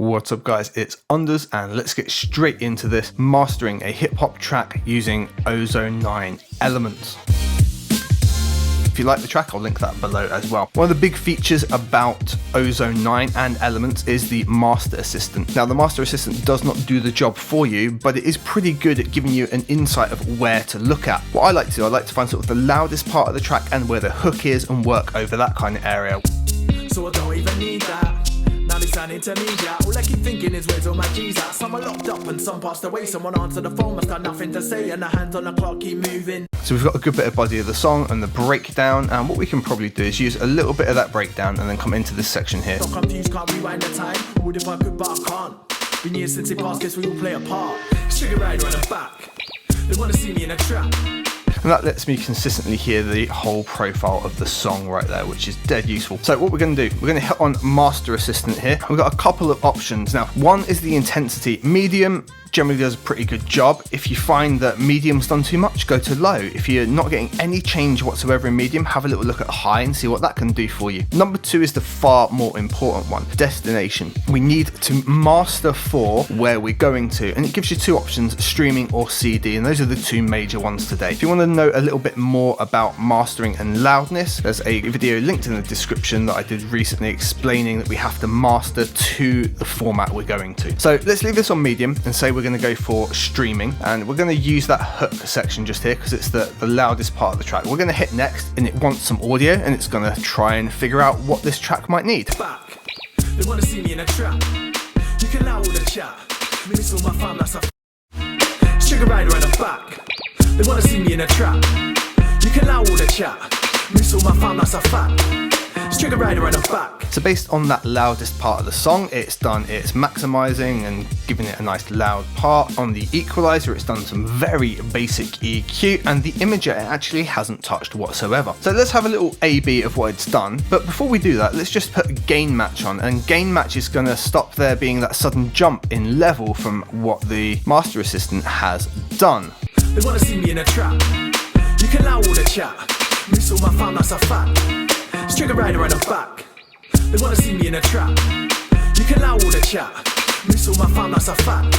What's up guys, it's Unders and let's get straight into this, mastering a hip hop track using Ozone 9 Elements. If you like the track, I'll link that below as well. One of the big features about Ozone 9 and Elements is the Master Assistant. Now the Master Assistant does not do the job for you, but it is pretty good at giving you an insight of where to look at. What I like to do, I like to find sort of the loudest part of the track and where the hook is and work over that kind of area. So I don't even need that. Now they sound intermediate. All I keep thinking is where's all my G's at? Some are locked up and some passed away. Someone answered the phone, must have nothing to say, and the hands on the clock keep moving. So we've got a good bit of body of the song and the breakdown, and what we can probably do is use a little bit of that breakdown and then come into this section here. So confused, can't rewind the time. Would if I could, but I can't. Been years since it passed, guess we all play a part. Sugar rider on the back. They wanna see me in a trap. And that lets me consistently hear the whole profile of the song right there, which is dead useful. So what we're going to do, we're going to hit on Master Assistant here. We've got a couple of options. Now, one is the intensity. Medium generally does a pretty good job. If you find that medium's done too much, go to low. If you're not getting any change whatsoever in medium, have a little look at high and see what that can do for you. Number two is the far more important one, destination. We need to master for where we're going to, and it gives you two options, streaming or CD, and those are the two major ones today. If you want to know a little bit more about mastering and loudness, there's a video linked in the description that I did recently explaining that we have to master to the format we're going to. So let's leave this on medium and say we're going to go for streaming, and we're going to use that hook section just here because it's the loudest part of the track. We're going to hit next, and it wants some audio, and it's going to try and figure out what this track might need. Back. They wanna see me in a trap. You can allow all the chat. Maybe so my fam, that's a sugar rider on the back. They wanna see me in a trap. You can allow all the chat. Maybe so my fam, that's a fact. Sugar rider on the back. So based on that loudest part of the song, it's done its maximizing and giving it a nice loud part. On the equalizer, it's done some very basic EQ, and the imager it actually hasn't touched whatsoever. So let's have a little A/B of what it's done. But before we do that, let's just put a gain match on, and gain match is going to stop there being that sudden jump in level from what the Master Assistant has done. They wanna see me in a trap. You can allow all the chat. Maybe so my fam, that's a fact. Sugar rider on the back. They wanna see me in a trap. You can allow all the chat. Maybe so my fam, that's a fact.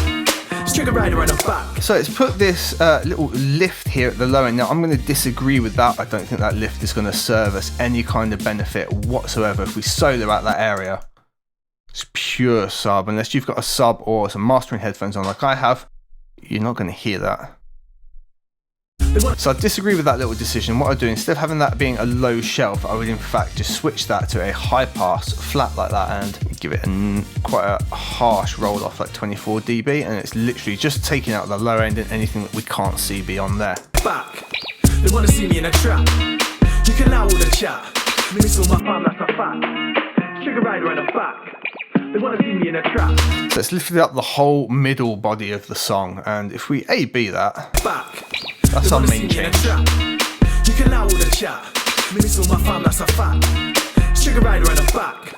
Sugar rider on the back. So it's put this little lift here at the low end. Now I'm going to disagree with that. I don't think that lift is going to serve us any kind of benefit whatsoever. If we solo out that area, it's pure sub. Unless you've got a sub or some mastering headphones on like I have, you're not going to hear that. So I disagree with that little decision. What I do, instead of having that being a low shelf, I would in fact just switch that to a high pass flat like that and give it quite a harsh roll off, like 24 dB, and it's literally just taking out the low end and anything that we can't see beyond there. Back. They wanna see me in a trap. You can allow all the chat. Maybe so my fam, that's a fact. Sugar rider on the back. They wanna see me in a trap. So it's lifted up the whole middle body of the song, and if we A/B that, back. That's our main change. You can allow all the chat. Maybe so my fam, that's a fact. Sugar rider on the back.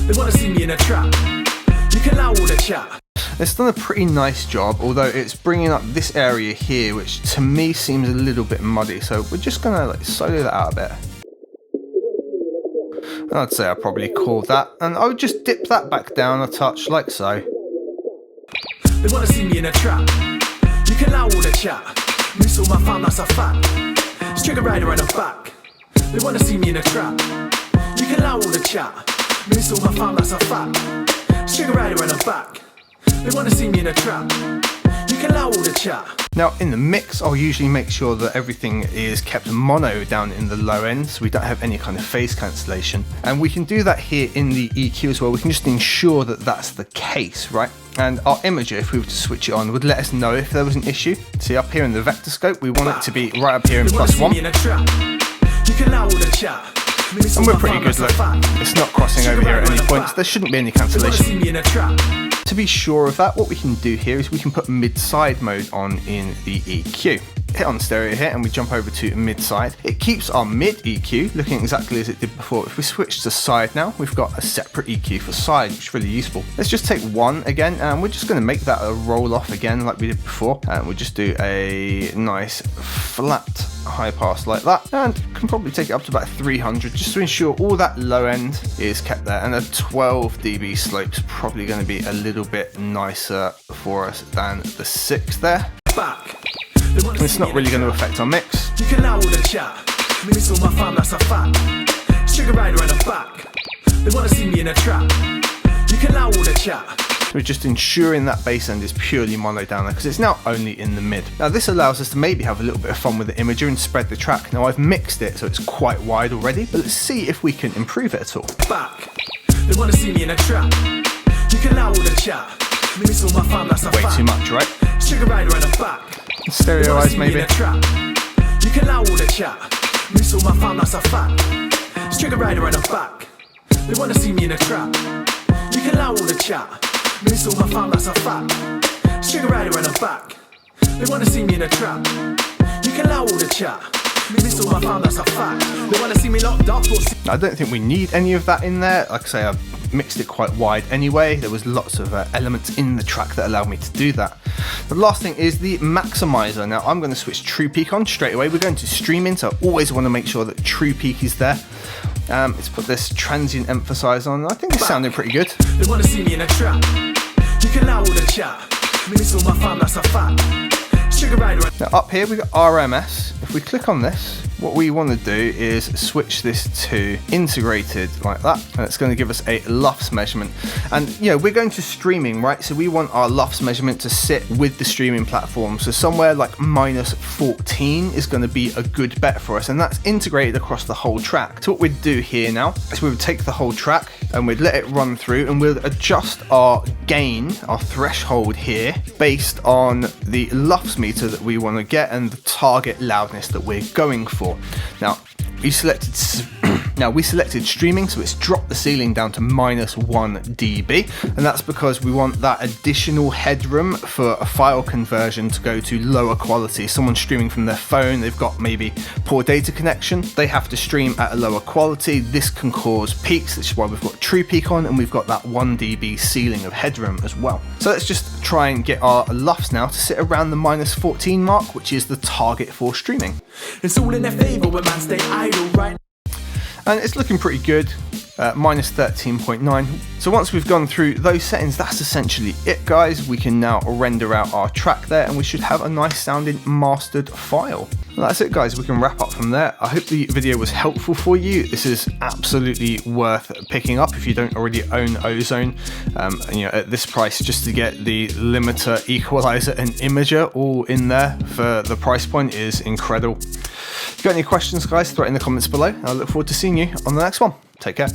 They wanna see me in a trap. You can allow all the chat. It's done a pretty nice job, although it's bringing up this area here, which to me seems a little bit muddy. So we're just gonna like solo that out a bit. And I'd say I probably called that, and I would just dip that back down a touch, like so. They wanna see me in a trap. You can allow all the chat. Maybe so my fam, that's a fact. Sugar rider on the back. They wanna see me in a trap. You can allow all the chat. Maybe so my fam, that's a fact. Sugar rider on the back. They wanna see me in a trap. You can allow all the chat. Now in the mix, I'll usually make sure that everything is kept mono down in the low end, so we don't have any kind of phase cancellation. And we can do that here in the EQ as well. We can just ensure that that's the case, right? And our imager, if we were to switch it on, would let us know if there was an issue. See up here in the vector scope, we want it to be right up here in +1. And we're pretty good, look. It's not crossing over here at any points. There shouldn't be any cancellation. To be sure of that, what we can do here is we can put mid-side mode on in the EQ. hit on stereo here and we jump over to mid side, it keeps our mid EQ looking exactly as it did before. If we switch to side now, we've got a separate EQ for side, which is really useful. Let's just take one again, and we're just going to make that a roll off again like we did before, and we'll just do a nice flat high pass like that, and can probably take it up to about 300 just to ensure all that low end is kept there. And a 12 dB slope's probably going to be a little bit nicer for us than the 6 there. Back. And it's not really going to affect our mix. You can allow all the chat. Miss all my fam, that's a fact. Sugar rider in the back. They wanna see me in a trap. You can allow all the chat. We're just ensuring that bass end is purely mono down there because it's now only in the mid. Now this allows us to maybe have a little bit of fun with the imager and spread the track. Now I've mixed it so it's quite wide already, but let's see if we can improve it at all. Back. They wanna see me in a trap. You can allow all the chat. Miss all my fam, that's a fact. Way too much, right? Sugar rider in the back. Stereoize maybe. You can allow all the chat. Miss all my fam, that's a fact. Trigger rider in the back. They wanna see me in a trap. You can allow all the chat. Miss all my fam, that's a fact. Trigger rider in the back. They wanna see me in a trap. You can allow all the chat. Miss all my fam, that's a fact. They wanna see me locked up or I don't think we need any of that in there. Like I say, I've mixed it quite wide anyway. There was lots of elements in the track that allowed me to do that. The last thing is the maximizer. Now I'm going to switch true peak on straight away. We're going to streaming, so I always want to make sure that true peak is there. Let's put this transient emphasize on. I think it's sounding pretty good. They want to see me in a trap. You can allow all the chat. Miss all my fam, that's a fact. Sugar rider. Now up here we've got RMS. If we click on this, what we want to do is switch this to integrated like that, and it's going to give us a LUFS measurement. And you know, we're going to streaming, right? So we want our LUFS measurement to sit with the streaming platform. So somewhere like -14 is going to be a good bet for us, and that's integrated across the whole track. So what we'd do here now is we would take the whole track and we'd let it run through, and we'll adjust our gain, our threshold here, based on the LUFS meter that we want to get and the target loudness that we're going for. Now we selected streaming, so it's dropped the ceiling down to -1 dB, and that's because we want that additional headroom for a file conversion to go to lower quality. Someone streaming from their phone, they've got maybe poor data connection, they have to stream at a lower quality. This can cause peaks, which is why we've got true peak on, and we've got that 1 dB ceiling of headroom as well. So let's just try and get our LUFS now to sit around the -14 mark, which is the target for streaming. It's all in their favor when man stay idle, right? And it's looking pretty good, -13.9. So once we've gone through those settings, that's essentially it, guys. We can now render out our track there, and we should have a nice sounding mastered file. And that's it, guys. We can wrap up from there. I hope the video was helpful for you. This is absolutely worth picking up if you don't already own Ozone. You know, at this price, just to get the limiter, equalizer, and imager all in there for the price point is incredible. If you've got any questions, guys, throw it in the comments below. I look forward to seeing you on the next one. Take care.